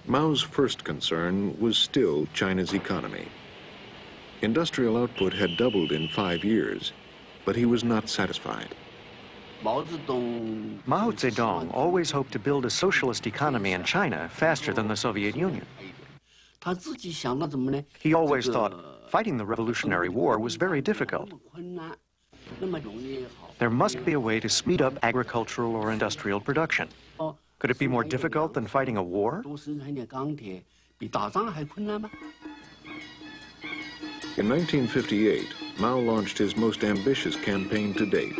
Mao's first concern was still China's economy. Industrial output had doubled in 5 years, but he was not satisfied. Mao Zedong always hoped to build a socialist economy in China faster than the Soviet Union. He always thought fighting the Revolutionary War was very difficult. There must be a way to speed up agricultural or industrial production. Could it be more difficult than fighting a war? In 1958, Mao launched his most ambitious campaign to date,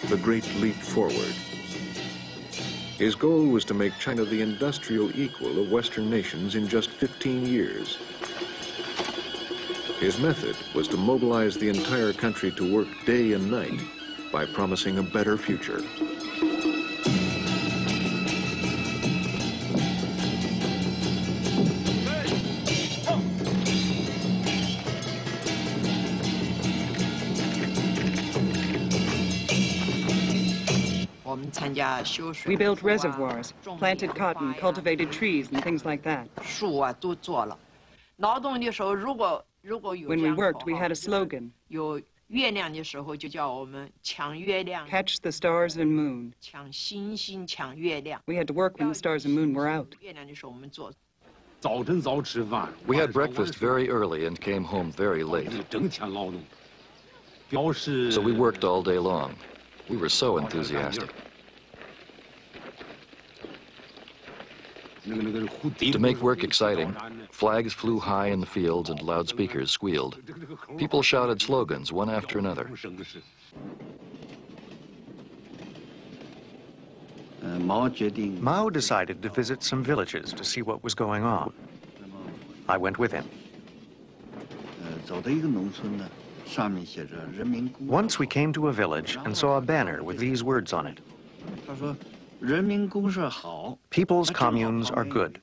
the Great Leap Forward. His goal was to make China the industrial equal of Western nations in just 15 years. His method was to mobilize the entire country to work day and night by promising a better future. We built reservoirs, planted cotton, cultivated trees, and things like that. When we worked, we had a slogan. Catch the stars and moon. We had to work when the stars and moon were out. We had breakfast very early and came home very late. So we worked all day long. We were so enthusiastic. To make work exciting, flags flew high in the fields and loudspeakers squealed. People shouted slogans one after another. Mao decided to visit some villages to see what was going on. I went with him. Once we came to a village and saw a banner with these words on it. People's communes are good.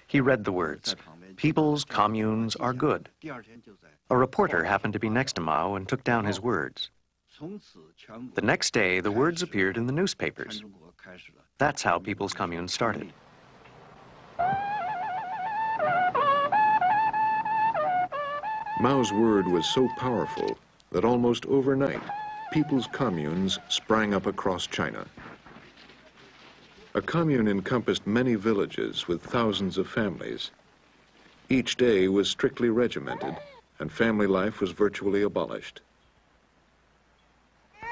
He read the words, people's communes are good. A reporter happened to be next to Mao and took down his words. The next day, the words appeared in the newspapers. That's how people's communes started. Mao's word was so powerful that almost overnight, people's communes sprang up across China. A commune encompassed many villages with thousands of families. Each day was strictly regimented, and family life was virtually abolished.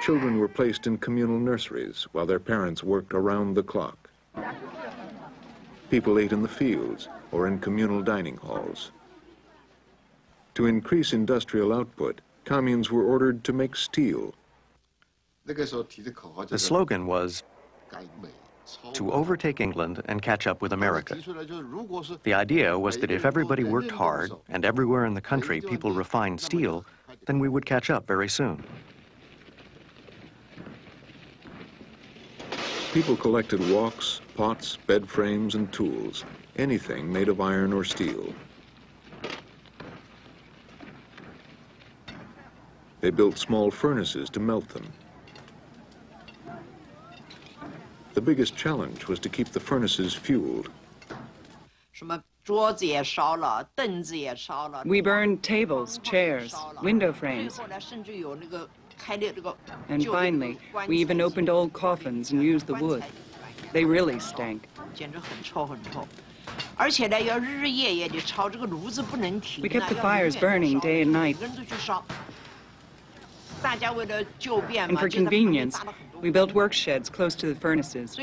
Children were placed in communal nurseries while their parents worked around the clock. People ate in the fields or in communal dining halls. To increase industrial output, communes were ordered to make steel. The slogan was, to overtake England and catch up with America. The idea was that if everybody worked hard and everywhere in the country people refined steel, then we would catch up very soon. People collected walks, pots, bed frames, and tools, anything made of iron or steel. They built small furnaces to melt them. The biggest challenge was to keep the furnaces fueled. We burned tables, chairs, window frames. And finally, we even opened old coffins and used the wood. They really stank. We kept the fires burning day and night. And for convenience, we built work sheds close to the furnaces.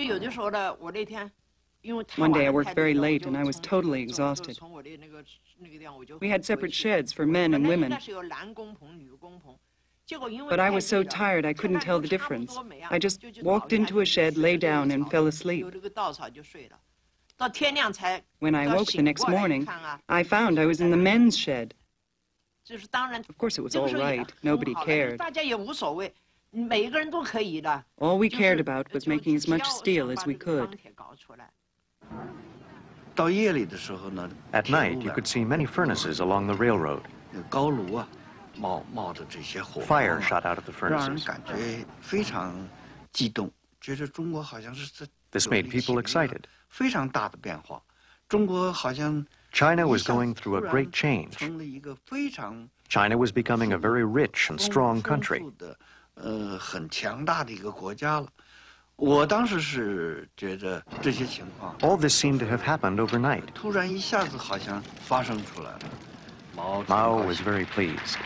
One day I worked very late and I was totally exhausted. We had separate sheds for men and women. But I was so tired I couldn't tell the difference. I just walked into a shed, lay down, and fell asleep. When I woke the next morning, I found I was in the men's shed. Of course, it was all right. Nobody cared. All we cared about was making as much steel as we could. At night, you could see many furnaces along the railroad. Fire shot out of the furnaces. This made people excited. China was going through a great change. China was becoming a very rich and strong country. All this seemed to have happened overnight. Mao was very pleased.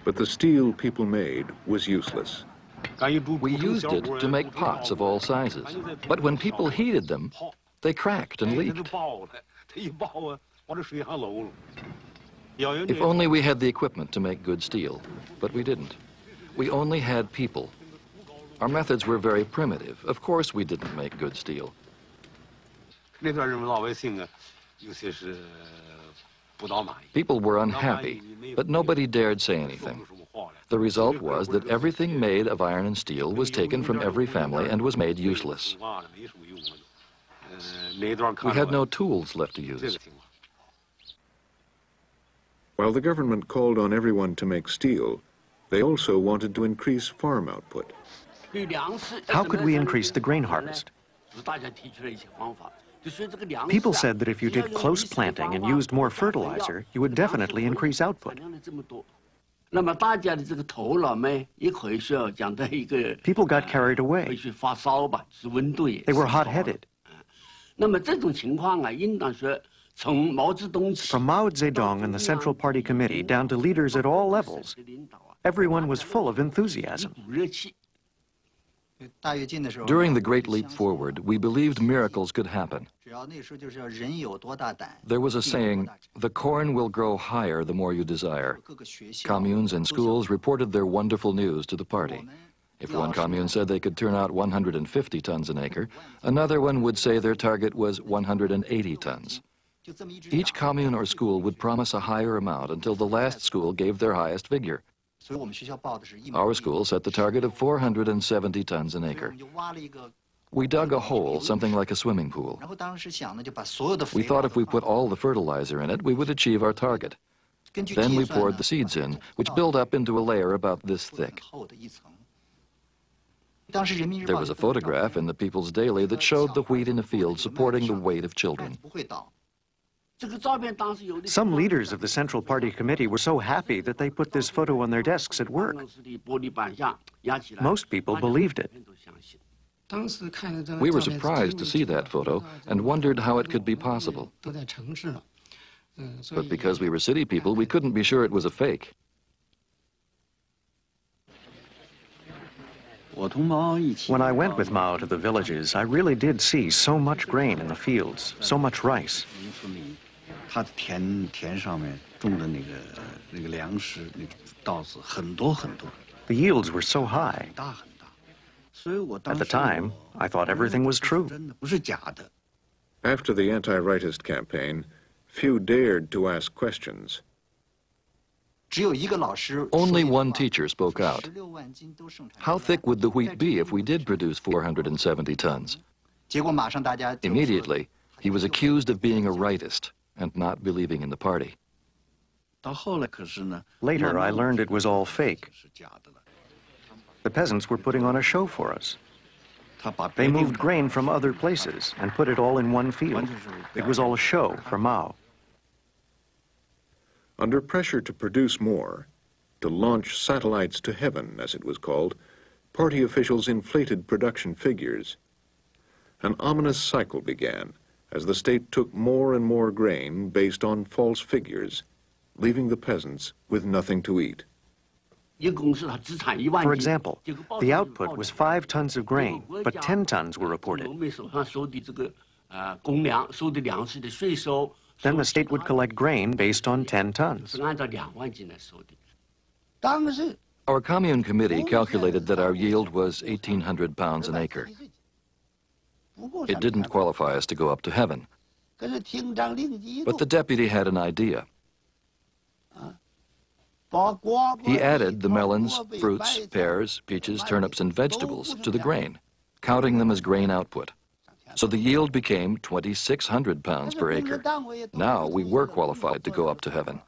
But the steel people made was useless. We used it to make pots of all sizes. But when people heated them, they cracked and leaked. If only we had the equipment to make good steel, but we didn't. We only had people. Our methods were very primitive. Of course we didn't make good steel. People were unhappy, but nobody dared say anything. The result was that everything made of iron and steel was taken from every family and was made useless. We had no tools left to use. While the government called on everyone to make steel, they also wanted to increase farm output. How could we increase the grain harvest? People said that if you did close planting and used more fertilizer, you would definitely increase output. People got carried away. They were hot-headed. From Mao Zedong and the Central Party Committee down to leaders at all levels, everyone was full of enthusiasm. During the Great Leap Forward, we believed miracles could happen. There was a saying, "The corn will grow higher the more you desire." Communes and schools reported their wonderful news to the party. If one commune said they could turn out 150 tons an acre, another one would say their target was 180 tons. Each commune or school would promise a higher amount until the last school gave their highest figure. Our school set the target of 470 tons an acre. We dug a hole, something like a swimming pool. We thought if we put all the fertilizer in it, we would achieve our target. Then we poured the seeds in, which built up into a layer about this thick. There was a photograph in the People's Daily that showed the wheat in a field supporting the weight of children. Some leaders of the Central Party Committee were so happy that they put this photo on their desks at work. Most people believed it. We were surprised to see that photo and wondered how it could be possible. But because we were city people, we couldn't be sure it was a fake. When I went with Mao to the villages, I really did see so much grain in the fields, so much rice. The yields were so high. At the time, I thought everything was true. After the anti-rightist campaign, few dared to ask questions. Only one teacher spoke out. How thick would the wheat be if we did produce 470 tons? Immediately, he was accused of being a rightist and not believing in the party. Later, I learned it was all fake. The peasants were putting on a show for us. They moved grain from other places and put it all in one field. It was all a show for Mao. Under pressure to produce more, to launch satellites to heaven, as it was called, party officials inflated production figures. An ominous cycle began as the state took more and more grain based on false figures, leaving the peasants with nothing to eat. For example, the output was 5 tons of grain, but 10 tons were reported. Then the state would collect grain based on 10 tons. Our commune committee calculated that our yield was 1,800 pounds an acre. It didn't qualify us to go up to heaven. But the deputy had an idea. He added the melons, fruits, pears, peaches, turnips, and vegetables to the grain, counting them as grain output. So the yield became 2,600 pounds per acre. Now we were qualified to go up to heaven.